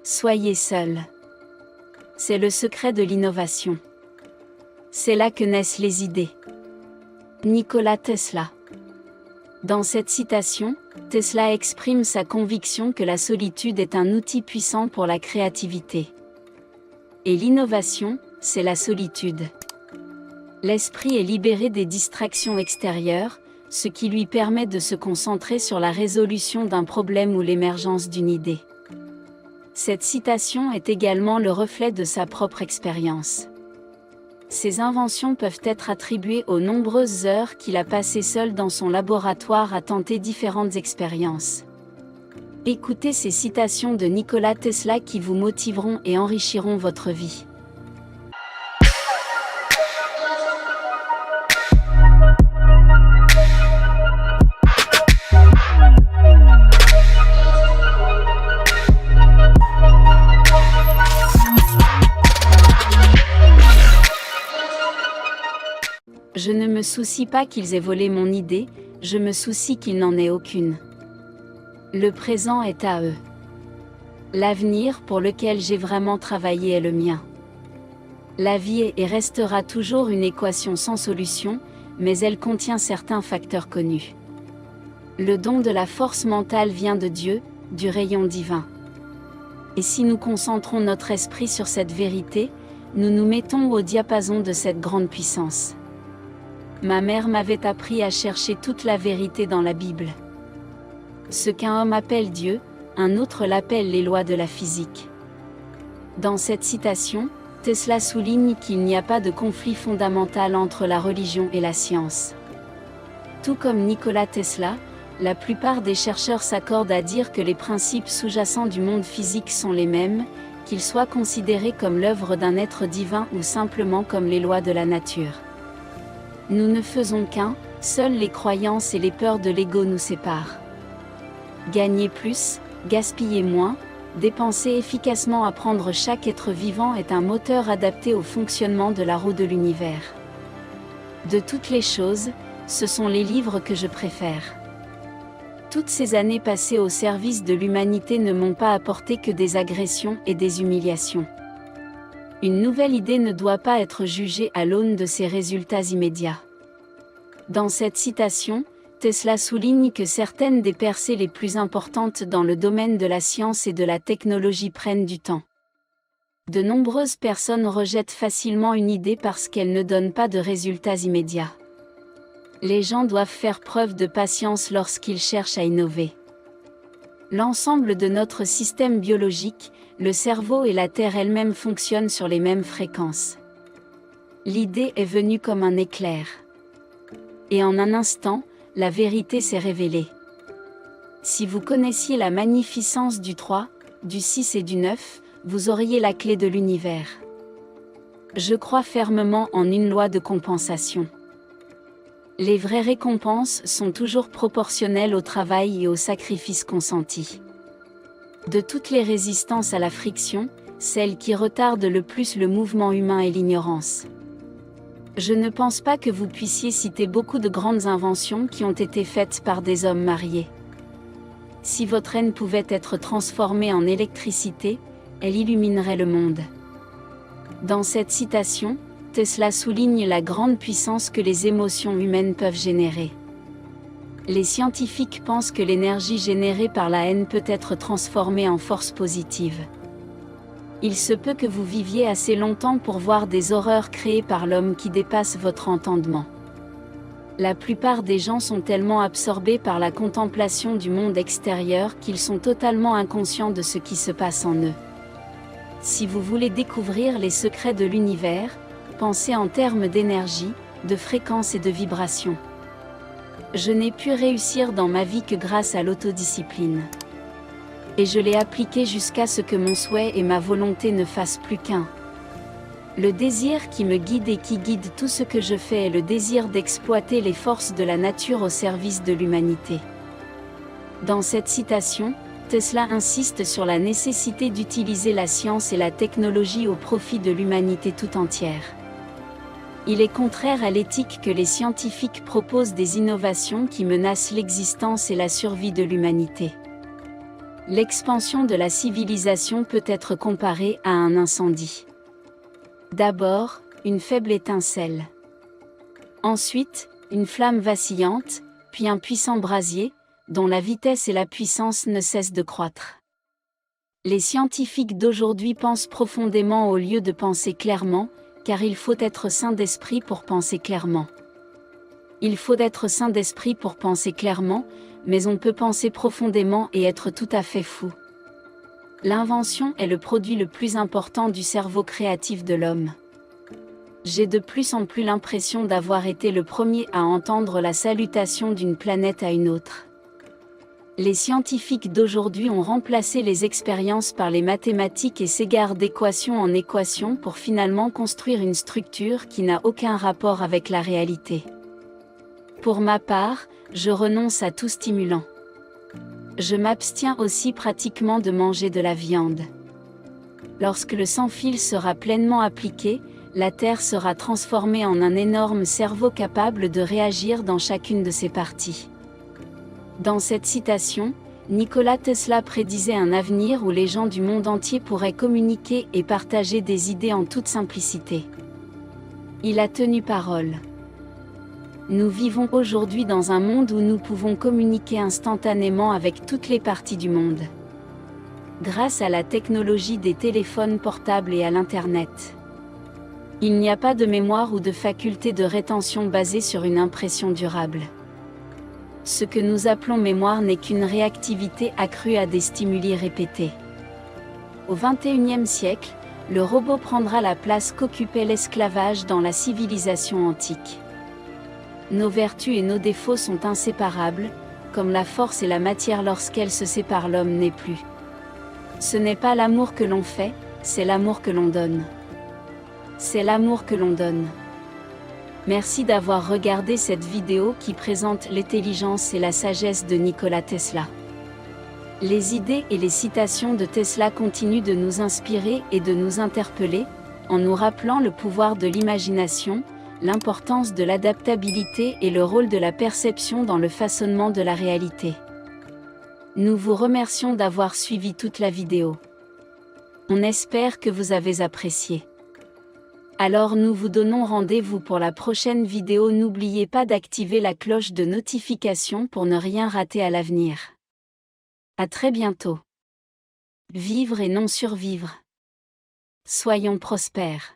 Soyez seul. C'est le secret de l'innovation. C'est là que naissent les idées. Nikola Tesla. Dans cette citation, Tesla exprime sa conviction que la solitude est un outil puissant pour la créativité. Et l'innovation, c'est la solitude. L'esprit est libéré des distractions extérieures, ce qui lui permet de se concentrer sur la résolution d'un problème ou l'émergence d'une idée. Cette citation est également le reflet de sa propre expérience. Ses inventions peuvent être attribuées aux nombreuses heures qu'il a passées seul dans son laboratoire à tenter différentes expériences. Écoutez ces citations de Nikola Tesla qui vous motiveront et enrichiront votre vie. Je ne me soucie pas qu'ils aient volé mon idée, je me soucie qu'ils n'en aient aucune. Le présent est à eux. L'avenir pour lequel j'ai vraiment travaillé est le mien. La vie est et restera toujours une équation sans solution, mais elle contient certains facteurs connus. Le don de la force mentale vient de Dieu, du rayon divin. Et si nous concentrons notre esprit sur cette vérité, nous nous mettons au diapason de cette grande puissance. Ma mère m'avait appris à chercher toute la vérité dans la Bible. Ce qu'un homme appelle Dieu, un autre l'appelle les lois de la physique. Dans cette citation, Tesla souligne qu'il n'y a pas de conflit fondamental entre la religion et la science. Tout comme Nikola Tesla, la plupart des chercheurs s'accordent à dire que les principes sous-jacents du monde physique sont les mêmes, qu'ils soient considérés comme l'œuvre d'un être divin ou simplement comme les lois de la nature. Nous ne faisons qu'un, seules les croyances et les peurs de l'ego nous séparent. Gagner plus, gaspiller moins, dépenser efficacement, apprendre chaque être vivant est un moteur adapté au fonctionnement de la roue de l'univers. De toutes les choses, ce sont les livres que je préfère. Toutes ces années passées au service de l'humanité ne m'ont pas apporté que des agressions et des humiliations. Une nouvelle idée ne doit pas être jugée à l'aune de ses résultats immédiats. Dans cette citation, Tesla souligne que certaines des percées les plus importantes dans le domaine de la science et de la technologie prennent du temps. De nombreuses personnes rejettent facilement une idée parce qu'elle ne donne pas de résultats immédiats. Les gens doivent faire preuve de patience lorsqu'ils cherchent à innover. L'ensemble de notre système biologique, le cerveau et la Terre elle-même fonctionnent sur les mêmes fréquences. L'idée est venue comme un éclair. Et en un instant, la vérité s'est révélée. Si vous connaissiez la magnificence du 3, du 6 et du 9, vous auriez la clé de l'univers. Je crois fermement en une loi de compensation. Les vraies récompenses sont toujours proportionnelles au travail et au sacrifice consentis. De toutes les résistances à la friction, celle qui retarde le plus le mouvement humain est l'ignorance. Je ne pense pas que vous puissiez citer beaucoup de grandes inventions qui ont été faites par des hommes mariés. Si votre haine pouvait être transformée en électricité, elle illuminerait le monde. Dans cette citation, Tesla souligne la grande puissance que les émotions humaines peuvent générer. Les scientifiques pensent que l'énergie générée par la haine peut être transformée en force positive. Il se peut que vous viviez assez longtemps pour voir des horreurs créées par l'homme qui dépassent votre entendement. La plupart des gens sont tellement absorbés par la contemplation du monde extérieur qu'ils sont totalement inconscients de ce qui se passe en eux. Si vous voulez découvrir les secrets de l'univers, pensez en termes d'énergie, de fréquence et de vibration. Je n'ai pu réussir dans ma vie que grâce à l'autodiscipline. Et je l'ai appliqué jusqu'à ce que mon souhait et ma volonté ne fassent plus qu'un. Le désir qui me guide et qui guide tout ce que je fais est le désir d'exploiter les forces de la nature au service de l'humanité. Dans cette citation, Tesla insiste sur la nécessité d'utiliser la science et la technologie au profit de l'humanité tout entière. Il est contraire à l'éthique que les scientifiques proposent des innovations qui menacent l'existence et la survie de l'humanité. L'expansion de la civilisation peut être comparée à un incendie. D'abord, une faible étincelle. Ensuite, une flamme vacillante, puis un puissant brasier, dont la vitesse et la puissance ne cessent de croître. Les scientifiques d'aujourd'hui pensent profondément au lieu de penser clairement, car il faut être saint d'esprit pour penser clairement. Il faut être saint d'esprit pour penser clairement, mais on peut penser profondément et être tout à fait fou. L'invention est le produit le plus important du cerveau créatif de l'homme. J'ai de plus en plus l'impression d'avoir été le premier à entendre la salutation d'une planète à une autre. Les scientifiques d'aujourd'hui ont remplacé les expériences par les mathématiques et s'égarent d'équation en équation pour finalement construire une structure qui n'a aucun rapport avec la réalité. Pour ma part, je renonce à tout stimulant. Je m'abstiens aussi pratiquement de manger de la viande. Lorsque le sans-fil sera pleinement appliqué, la Terre sera transformée en un énorme cerveau capable de réagir dans chacune de ses parties. Dans cette citation, Nikola Tesla prédisait un avenir où les gens du monde entier pourraient communiquer et partager des idées en toute simplicité. Il a tenu parole. Nous vivons aujourd'hui dans un monde où nous pouvons communiquer instantanément avec toutes les parties du monde. Grâce à la technologie des téléphones portables et à l'Internet. Il n'y a pas de mémoire ou de faculté de rétention basée sur une impression durable. Ce que nous appelons mémoire n'est qu'une réactivité accrue à des stimuli répétés. Au XXIe siècle, le robot prendra la place qu'occupait l'esclavage dans la civilisation antique. Nos vertus et nos défauts sont inséparables, comme la force et la matière lorsqu'elles se séparent l'homme n'est plus. Ce n'est pas l'amour que l'on fait, c'est l'amour que l'on donne. C'est l'amour que l'on donne. Merci d'avoir regardé cette vidéo qui présente l'intelligence et la sagesse de Nikola Tesla. Les idées et les citations de Tesla continuent de nous inspirer et de nous interpeller, en nous rappelant le pouvoir de l'imagination, l'importance de l'adaptabilité et le rôle de la perception dans le façonnement de la réalité. Nous vous remercions d'avoir suivi toute la vidéo. On espère que vous avez apprécié. Alors nous vous donnons rendez-vous pour la prochaine vidéo. N'oubliez pas d'activer la cloche de notification pour ne rien rater à l'avenir. À très bientôt. Vivre et non survivre. Soyons prospères.